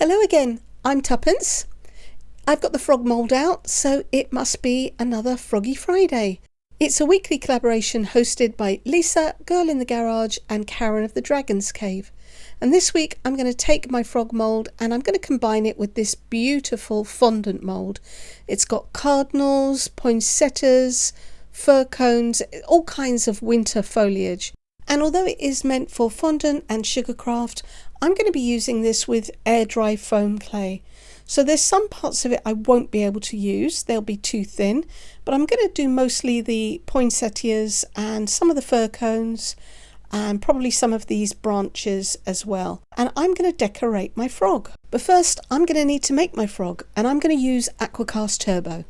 Hello again, I'm Tuppence. I've got the frog mould out, so it must be another Froggy Friday. It's a weekly collaboration hosted by Lisa, Girl in the Garage, and Karen of the Dragon's Cave. And this week I'm going to take my frog mould and I'm going to combine it with this beautiful fondant mould. It's got cardinals, poinsettias, fir cones, all kinds of winter foliage. And although it is meant for fondant and sugarcraft, I'm going to be using this with air dry foam clay. So there's some parts of it I won't be able to use, they'll be too thin, but I'm going to do mostly the poinsettias and some of the fir cones and probably some of these branches as well. And I'm going to decorate my frog. But first I'm going to need to make my frog, and I'm going to use Aqua Turbo.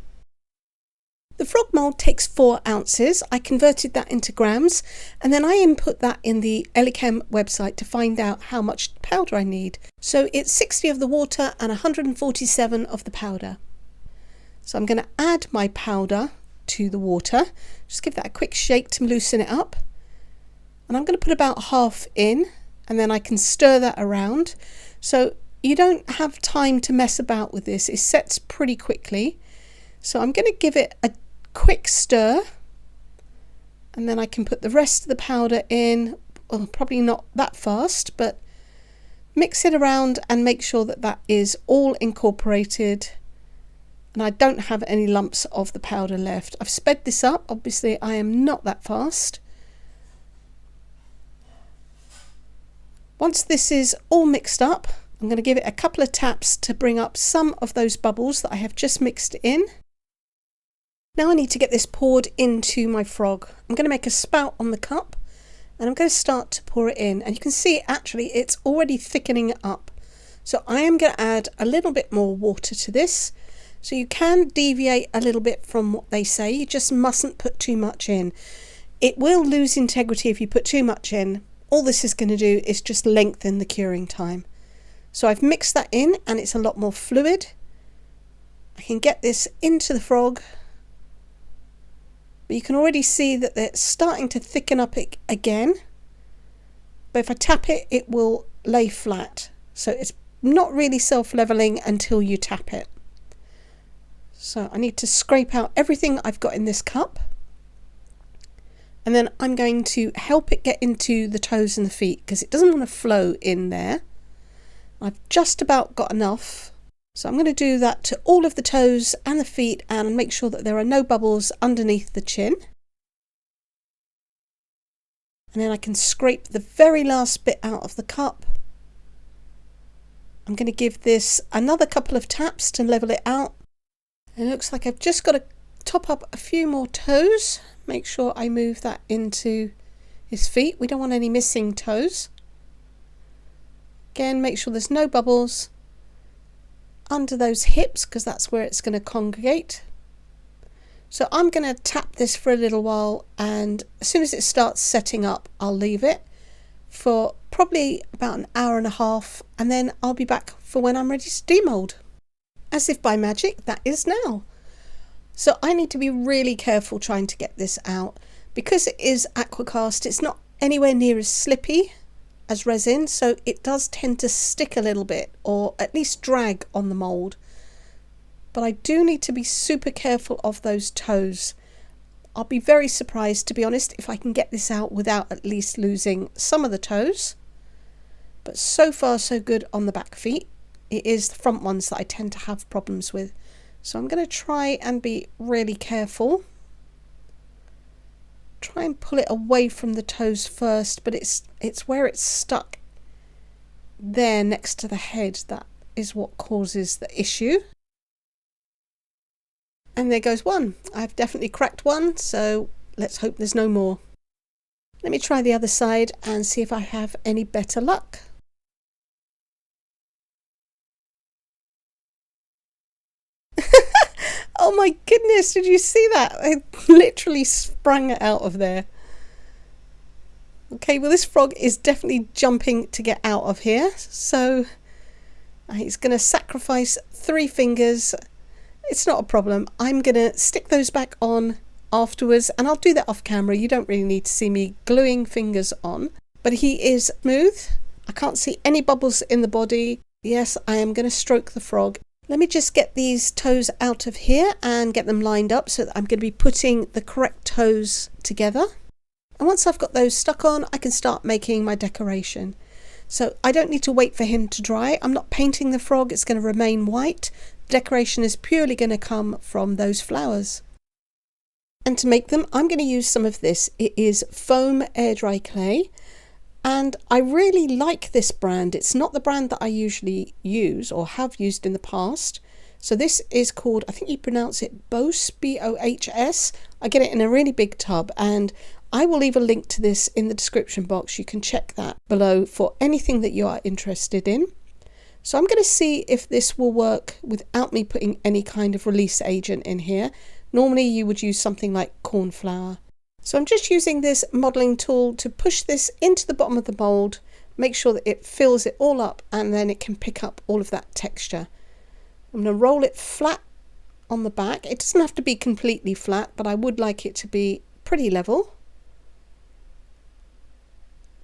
The frog mould takes 4 ounces. I converted that into grams, and then I input that in the Elichem website to find out how much powder I need. So it's 60 of the water and 147 of the powder. So I'm going to add my powder to the water. Just give that a quick shake to loosen it up. And I'm going to put about half in, and then I can stir that around. So you don't have time to mess about with this. It sets pretty quickly. So I'm going to give it a quick stir, and then I can put the rest of the powder in. Well, probably not that fast, but mix it around and make sure that that is all incorporated and I don't have any lumps of the powder left. I've sped this up. Obviously I am not that fast. Once this is all mixed up, I'm going to give it a couple of taps to bring up some of those bubbles that I have just mixed in. Now I need to get this poured into my frog. I'm going to make a spout on the cup and I'm going to start to pour it in, and you can see actually it's already thickening up. So I am going to add a little bit more water to this. So you can deviate a little bit from what they say, you just mustn't put too much in. It will lose integrity if you put too much in. All this is going to do is just lengthen the curing time. So I've mixed that in and it's a lot more fluid. I can get this into the frog. But you can already see that they're starting to thicken up again. But if I tap it, it will lay flat. So it's not really self-leveling until you tap it. So I need to scrape out everything I've got in this cup. And then I'm going to help it get into the toes and the feet because it doesn't want to flow in there. I've just about got enough. So I'm going to do that to all of the toes and the feet and make sure that there are no bubbles underneath the chin. And then I can scrape the very last bit out of the cup. I'm going to give this another couple of taps to level it out. And it looks like I've just got to top up a few more toes. Make sure I move that into his feet. We don't want any missing toes. Again, make sure there's no bubbles under those hips because that's where it's going to congregate. So I'm going to tap this for a little while, and as soon as it starts setting up I'll leave it for probably about an hour and a half, and then I'll be back for when I'm ready to demold. As if by magic, that is now. So I need to be really careful trying to get this out because it is aquacast. It's not anywhere near as slippy as resin, so it does tend to stick a little bit, or at least drag on the mould. But I do need to be super careful of those toes. I'll be very surprised, to be honest, if I can get this out without at least losing some of the toes. But so far so good on the back feet. It is the front ones that I tend to have problems with. So I'm going to try and be really careful. Try and pull it away from the toes first, but it's where it's stuck there next to the head that is what causes the issue. And there goes one. I've definitely cracked one, so let's hope there's no more. Let me try the other side and see if I have any better luck. Oh my goodness, did you see that? I literally sprang it out of there. Okay, well this frog is definitely jumping to get out of here. So he's going to sacrifice 3 fingers. It's not a problem. I'm going to stick those back on afterwards, and I'll do that off camera. You don't really need to see me gluing fingers on. But he is smooth. I can't see any bubbles in the body. Yes, I am going to stroke the frog. Let me just get these toes out of here and get them lined up so that I'm going to be putting the correct toes together. And once I've got those stuck on, I can start making my decoration. So I don't need to wait for him to dry. I'm not painting the frog, it's going to remain white. The decoration is purely going to come from those flowers. And to make them, I'm going to use some of this. It is foam air dry clay. And I really like this brand. It's not the brand that I usually use or have used in the past. So this is called, I think you pronounce it Bohs, B-O-H-S. I get it in a really big tub, and I will leave a link to this in the description box. You can check that below for anything that you are interested in. So I'm going to see if this will work without me putting any kind of release agent in here. Normally you would use something like corn flour. So I'm just using this modelling tool to push this into the bottom of the mould, make sure that it fills it all up, and then it can pick up all of that texture. I'm going to roll it flat on the back. It doesn't have to be completely flat, but I would like it to be pretty level.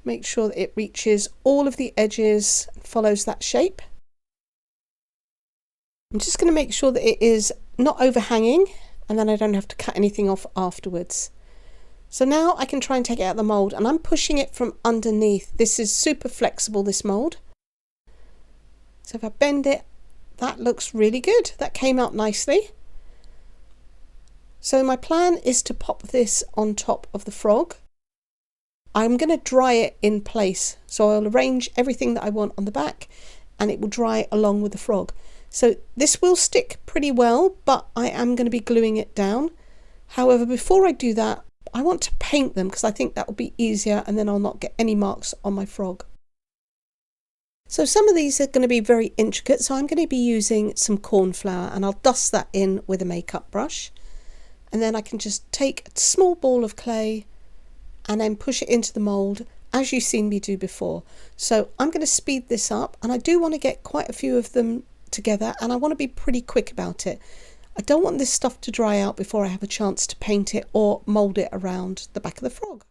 Make sure that it reaches all of the edges and follows that shape. I'm just going to make sure that it is not overhanging, and then I don't have to cut anything off afterwards. So now I can try and take it out of the mould, and I'm pushing it from underneath. This is super flexible, this mould. So if I bend it, that looks really good. That came out nicely. So my plan is to pop this on top of the frog. I'm going to dry it in place. So I'll arrange everything that I want on the back, and it will dry along with the frog. So this will stick pretty well, but I am going to be gluing it down. However, before I do that, I want to paint them because I think that will be easier, and then I'll not get any marks on my frog. So some of these are going to be very intricate, so I'm going to be using some corn flour, and I'll dust that in with a makeup brush. And then I can just take a small ball of clay and then push it into the mould as you've seen me do before. So I'm going to speed this up, and I do want to get quite a few of them together, and I want to be pretty quick about it. I don't want this stuff to dry out before I have a chance to paint it or mould it around the back of the frog.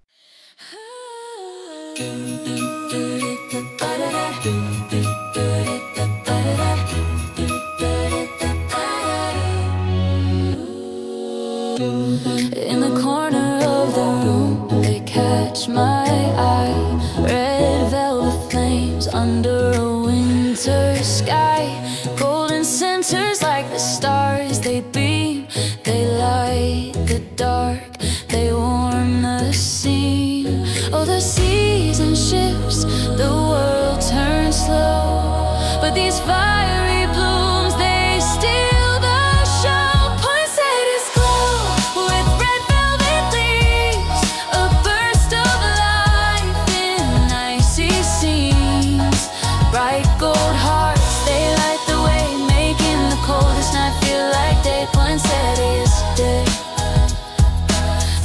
In the corner of the room, they catch my eye. Red velvet flames under a winter sky. Golden centers like the stars, they beam, they light the dark, they warm the scene. Oh, the season shifts, the world turns slow, but these fiery blooms, they steal the show. Poinsettias glow with red velvet leaves, a burst of life in icy scenes. Bright gold hearts, they light the way, making the coldest night feel like day. Poinsettias day,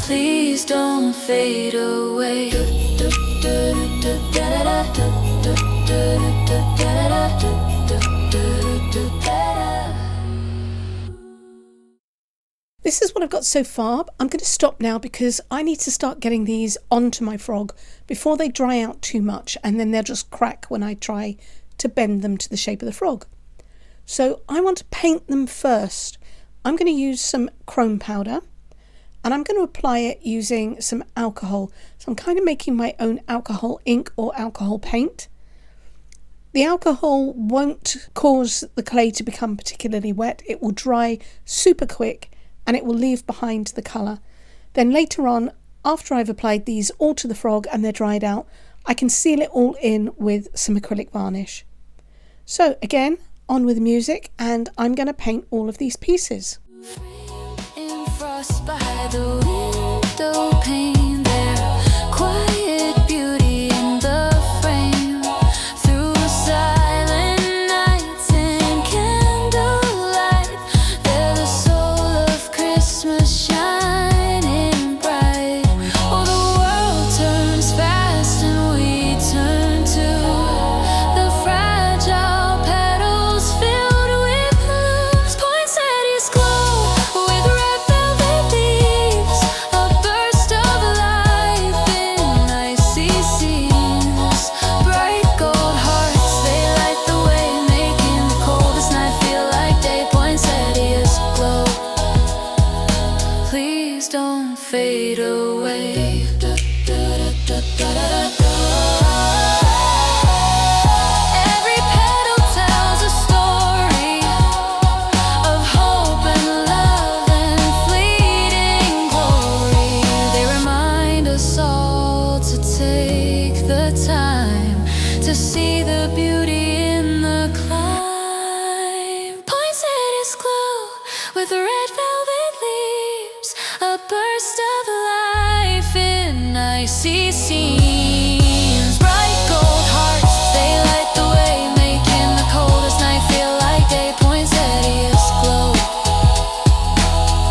please don't fade away. This is what I've got so far. I'm going to stop now because I need to start getting these onto my frog before they dry out too much, and then they'll just crack when I try to bend them to the shape of the frog. So I want to paint them first. I'm going to use some chrome powder, and I'm going to apply it using some alcohol. So I'm kind of making my own alcohol ink or alcohol paint. The alcohol won't cause the clay to become particularly wet. It will dry super quick, and it will leave behind the colour. Then later on, after I've applied these all to the frog and they're dried out, I can seal it all in with some acrylic varnish. So again, on with the music, and I'm going to paint all of these pieces. In frost by the window pane, there quiet beauty in the frame. Through silent nights and candlelight, they're the soul of Christmas shining bright. Oh, the world turns fast and we turn too. The fragile petals filled with blooms. Poinsettias glow with red velvet leaves, icy seams. Bright gold hearts, they light the way, making the coldest night feel like day. Poinsettias glow,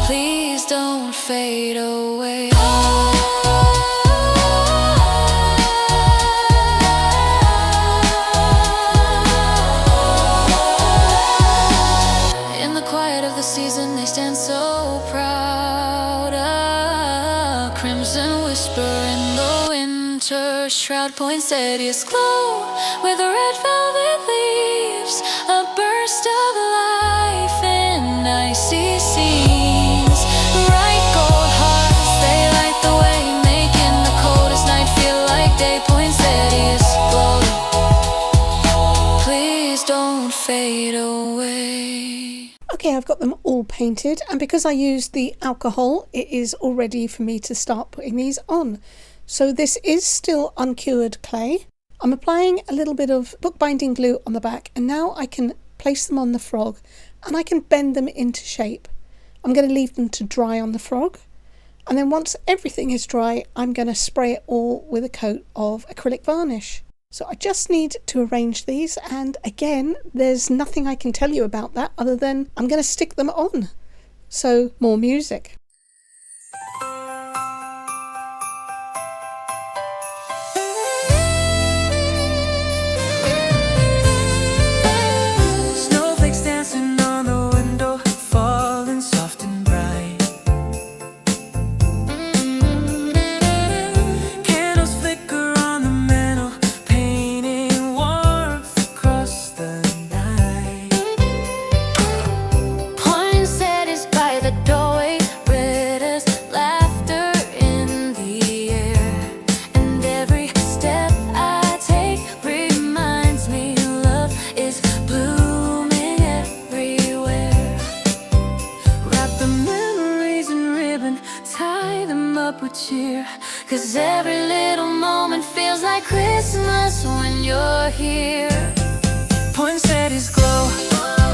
please don't fade away. In the quiet of the season, they stand so proud. A crimson whisper in the winter shroud. Poinsettias glow with red velvet leaves, a burst of life in icy seams. Bright gold hearts, they light the way, making the coldest night feel like day. Poinsettias glow, please don't fade away. Okay, I've got them all painted, and because I used the alcohol, it is all ready for me to start putting these on. So this is still uncured clay. I'm applying a little bit of bookbinding glue on the back, and now I can place them on the frog and I can bend them into shape. I'm going to leave them to dry on the frog, and then once everything is dry, I'm going to spray it all with a coat of acrylic varnish. So I just need to arrange these, and again, there's nothing I can tell you about that other than I'm going to stick them on. So more music. Snowflakes dancing on the window, falling soft and bright. Candles flicker on the mantle, painting warmth across the night. Poinsettias by the doorway, red as laughter in the air. And every step I take reminds me love is blooming everywhere. Wrap the memories in ribbon, tie them up with cheer. 'Cause every little moment feels like Christmas when you're here. Poinsettias glow,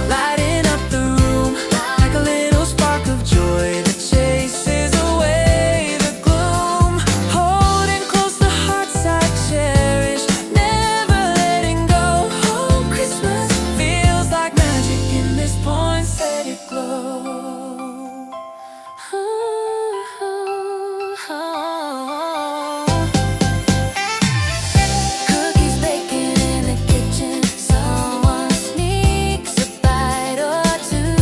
lighting up the room like a little spark of joy that chases away the gloom. Holding close the hearts I cherish, never letting go. Oh, Christmas feels like magic in this poinsettia glow. Cookies baking in the kitchen, someone sneaks a bite or two.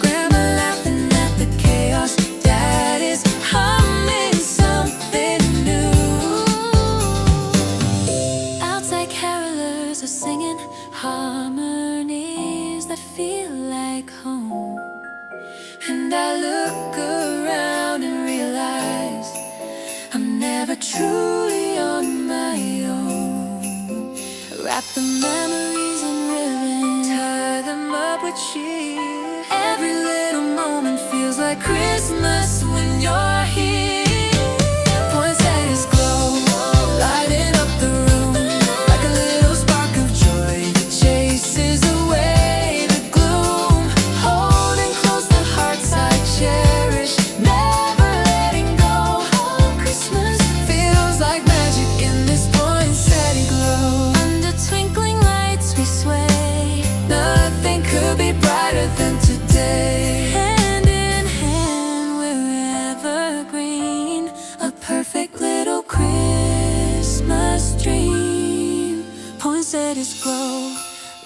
Grandma laughing at the chaos, Dad is humming something new. Outside carolers are singing harmonies that feel like home. And I look around and realize I'm never truly on my own. Wrap the memories in ribbon, tie them up with cheer. Every little moment feels like Christmas when you're here. Poinsettias glow, lighting up the room like a little spark of joy that chases away the gloom. Holding close the hearts I cherish, never letting go. Oh, Christmas feels like magic in this poinsettia glow. Under twinkling lights we sway, nothing could be brighter than today. Hand in hand we're evergreen, a perfect little Christmas dream. Poinsettias glow,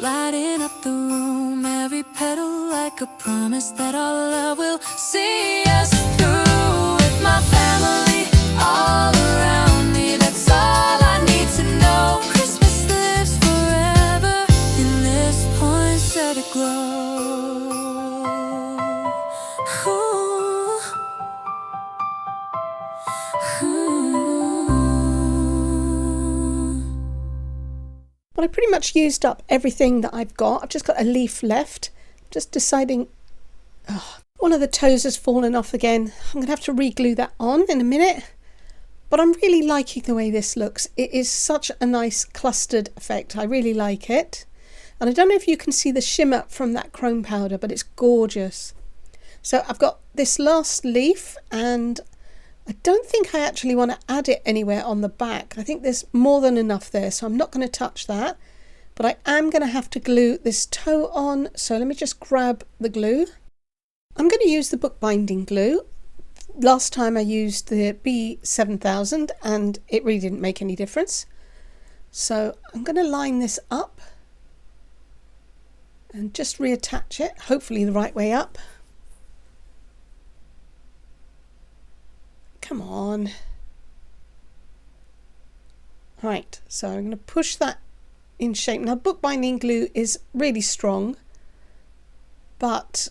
lighting up the room, every petal like a promise that our love will see us through. With my family all around me, that's all I need to know. Christmas lives forever in this poinsettia glow. Ooh. Ooh. Well, I pretty much used up everything that I've got. I've just got a leaf left. Just deciding, one of the toes has fallen off again. I'm going to have to re-glue that on in a minute. But I'm really liking the way this looks. It is such a nice clustered effect. I really like it. And I don't know if you can see the shimmer from that chrome powder, but it's gorgeous. So I've got this last leaf, and I don't think I actually want to add it anywhere on the back. I think there's more than enough there, so I'm not going to touch that. But I am going to have to glue this toe on, so let me just grab the glue. I'm going to use the bookbinding glue. Last time I used the B7000 and it really didn't make any difference. So I'm going to line this up and just reattach it, hopefully the right way up. Come on. Right, so I'm going to push that in shape. Now bookbinding glue is really strong, but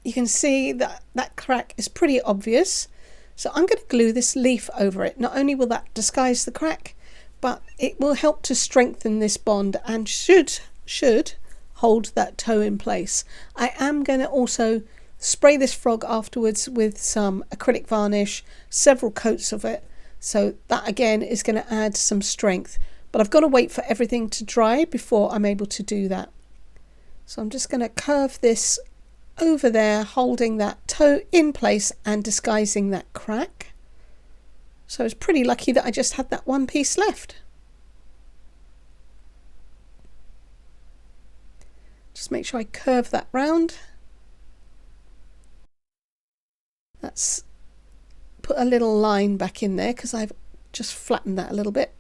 you can see that that crack is pretty obvious. So I'm going to glue this leaf over it. Not only will that disguise the crack, but it will help to strengthen this bond and should hold that toe in place. I am going to also spray this frog afterwards with some acrylic varnish, several coats of it. So that again is going to add some strength. But I've got to wait for everything to dry before I'm able to do that. So I'm just going to curve this over there, holding that toe in place and disguising that crack. So I was pretty lucky that I just had that one piece left. Just make sure I curve that round. Let's put a little line back in there because I've just flattened that a little bit.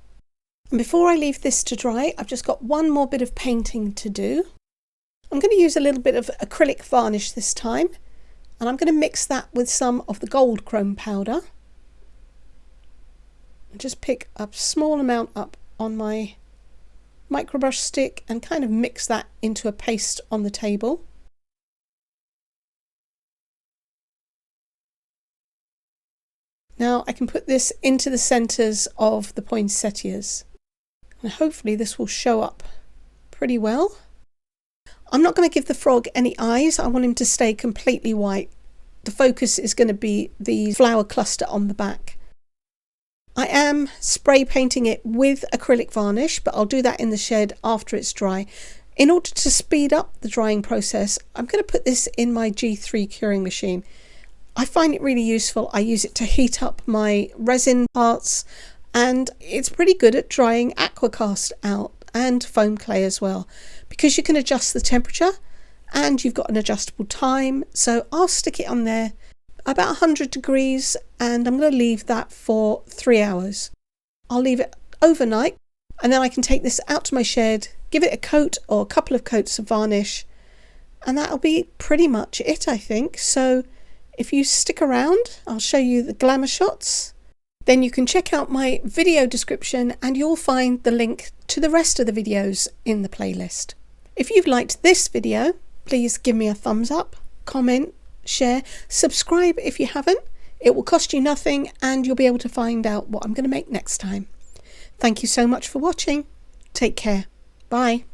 And before I leave this to dry, I've just got one more bit of painting to do. I'm going to use a little bit of acrylic varnish this time, and I'm going to mix that with some of the gold chrome powder. Just pick a small amount up on my microbrush stick and kind of mix that into a paste on the table. Now I can put this into the centres of the poinsettias, and hopefully this will show up pretty well. I'm not going to give the frog any eyes. I want him to stay completely white. The focus is going to be the flower cluster on the back. I am spray painting it with acrylic varnish, but I'll do that in the shed after it's dry. In order to speed up the drying process, I'm going to put this in my G3 curing machine. I find it really useful. I use it to heat up my resin parts, and it's pretty good at drying Aqua cast out and foam clay as well, because you can adjust the temperature and you've got an adjustable time. So I'll stick it on there about 100 degrees and I'm going to leave that for 3 hours. I'll leave it overnight and then I can take this out to my shed, give it a coat or a couple of coats of varnish, and that'll be pretty much it, I think. So if you stick around, I'll show you the glamour shots. Then you can check out my video description and you'll find the link to the rest of the videos in the playlist. If you've liked this video, please give me a thumbs up, comment, share, subscribe if you haven't. It will cost you nothing and you'll be able to find out what I'm going to make next time. Thank you so much for watching. Take care. Bye.